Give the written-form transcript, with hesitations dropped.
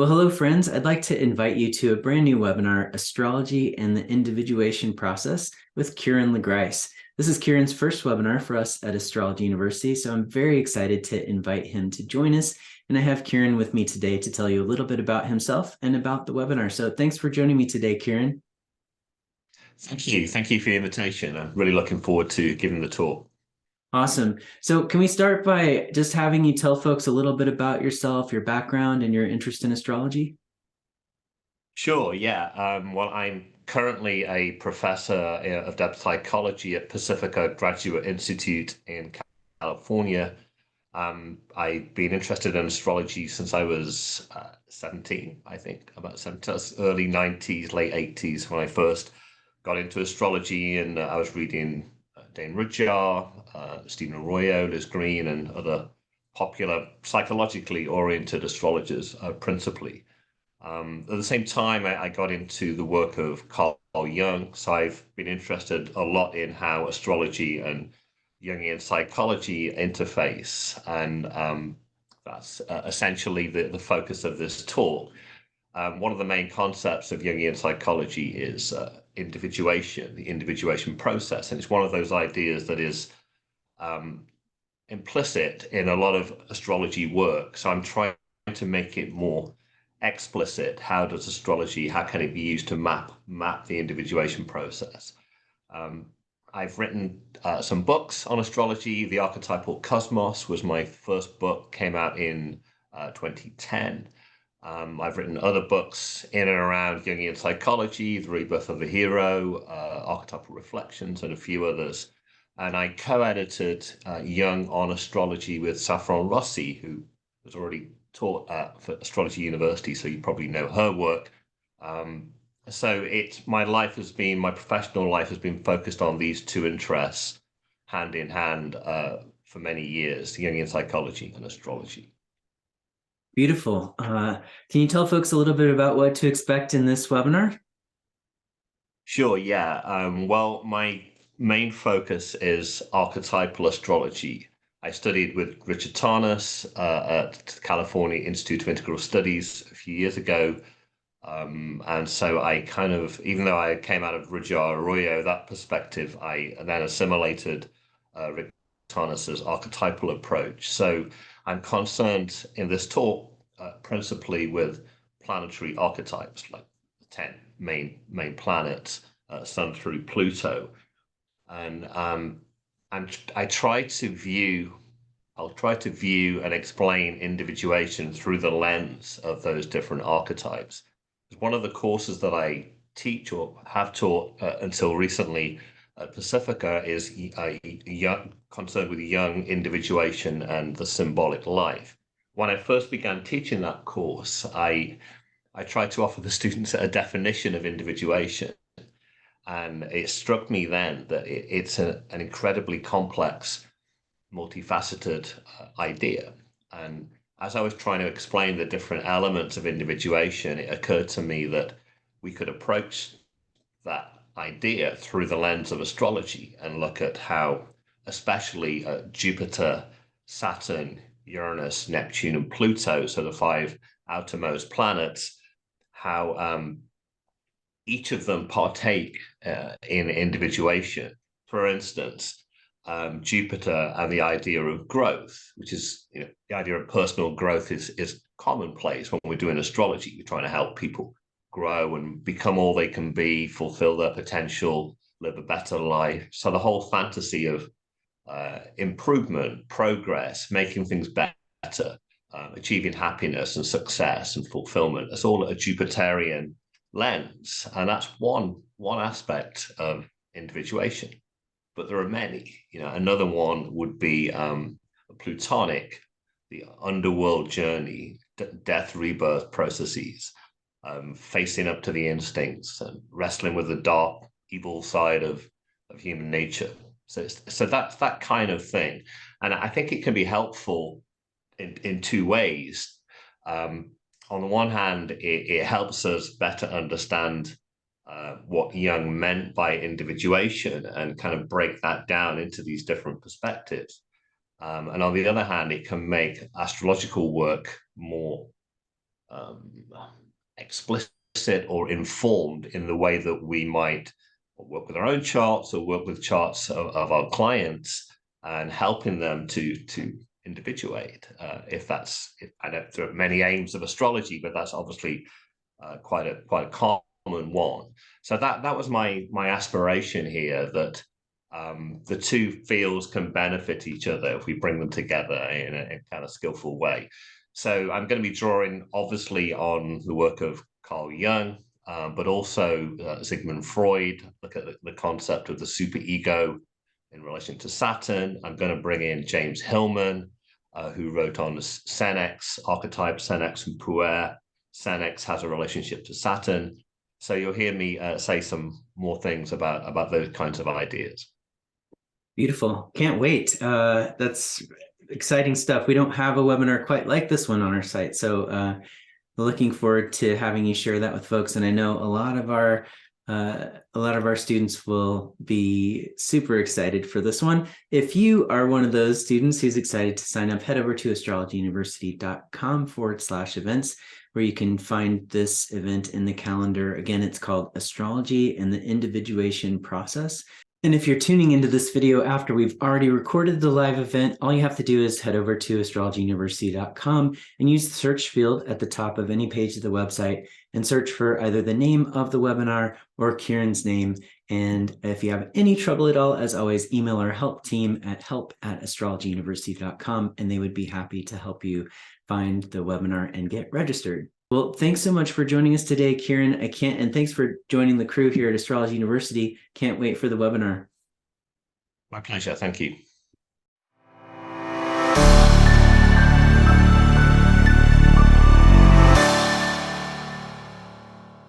Well, hello, friends. I'd like to invite you to a brand new webinar, Astrology and the Individuation Process with Keiron Le Grice. This is Keiron's first webinar for us at Astrology University, so I'm very excited to invite him to join us. And I have Keiron with me today to tell you a little bit about himself and about the webinar. So thanks for joining me today, Keiron. Thank you. Thank you for the invitation. I'm really looking forward to giving the talk. Awesome. So can we start by just having you tell folks a little bit about yourself, your background, and your interest in astrology? Sure, yeah. Well, I'm currently a professor of depth psychology at Pacifica Graduate Institute in California. I've been interested in astrology since I was 17, I think, about 17, early 90s, late 80s when I first got into astrology, and I was reading Dane Rudhyar, Stephen Arroyo, Liz Green, and other popular psychologically oriented astrologers, principally. At the same time, I got into the work of Carl Jung, so I've been interested a lot in how astrology and Jungian psychology interface, and that's essentially the focus of this talk. One of the main concepts of Jungian psychology is individuation, the individuation process, and it's one of those ideas that is implicit in a lot of astrology work. So I'm trying to make it more explicit. How does astrology, how can it be used to map the individuation process? I've written some books on astrology. The Archetypal Cosmos was my first book, came out in 2010. I've written other books in and around Jungian psychology, The Rebirth of the Hero, Archetypal Reflections, and a few others. And I co-edited Jung on Astrology with Saffron Rossi, who was already taught at Astrology University, so you probably know her work. So my professional life has been focused on these two interests hand in hand for many years, Jungian psychology and astrology. Beautiful. Can you tell folks a little bit about what to expect in this webinar? Sure, yeah. Well, my main focus is archetypal astrology. I studied with Richard Tarnas at California Institute of Integral Studies a few years ago. And so I kind of, even though I came out of Rudhyar Arroyo, that perspective, I then assimilated Richard Tarnas's archetypal approach. So I'm concerned in this talk principally with planetary archetypes, like the 10 main planets, Sun through Pluto. And I'll try to view and explain individuation through the lens of those different archetypes. One of the courses that I teach or have taught until recently at Pacifica is concerned with Jung, individuation, and the symbolic life. When I first began teaching that course, I tried to offer the students a definition of individuation. And it struck me then that it's an incredibly complex, multifaceted idea. And as I was trying to explain the different elements of individuation, it occurred to me that we could approach that idea through the lens of astrology and look at how, especially Jupiter, Saturn, Uranus, Neptune, and Pluto, so the five outermost planets, how each of them partake in individuation. For instance, Jupiter and the idea of growth, which is, the idea of personal growth is commonplace when we're doing astrology. We're trying to help people grow and become all they can be, fulfill their potential, live a better life. So the whole fantasy of improvement, progress, making things better, achieving happiness and success and fulfillment, it's all a Jupiterian lens. And that's one aspect of individuation. But there are many. Another one would be Plutonic, the underworld journey, death-rebirth processes, facing up to the instincts and wrestling with the dark, evil side of human nature. So that's that kind of thing. And I think it can be helpful in two ways. On the one hand, it helps us better understand what Jung meant by individuation and kind of break that down into these different perspectives. And on the other hand, it can make astrological work more explicit or informed in the way that we might work with our own charts or work with charts of our clients, and helping them to individuate. I know there are many aims of astrology, but that's obviously quite a common one. So that was my aspiration here, that the two fields can benefit each other if we bring them together in a kind of skillful way. So I'm going to be drawing obviously on the work of Carl Jung, but also Sigmund Freud. Look at the concept of the superego in relation to Saturn. I'm going to bring in James Hillman, who wrote on the Senex archetype, Senex and Puer. Senex has a relationship to Saturn. So you'll hear me say some more things about those kinds of ideas. Beautiful. Can't wait. That's exciting stuff. We don't have a webinar quite like this one on our site. So looking forward to having you share that with folks. And I know a lot of our students will be super excited for this one. If you are one of those students who's excited to sign up, head over to astrologyuniversity.com/events, where you can find this event in the calendar. Again, it's called Astrology and the Individuation Process. And if you're tuning into this video after we've already recorded the live event, all you have to do is head over to astrologyuniversity.com and use the search field at the top of any page of the website and search for either the name of the webinar or Keiron's name. And if you have any trouble at all, as always, email our help team at help@astrologyuniversity.com, and they would be happy to help you find the webinar and get registered. Well, thanks so much for joining us today, Keiron. And thanks for joining the crew here at Astrology University. Can't wait for the webinar. My pleasure. Thank you.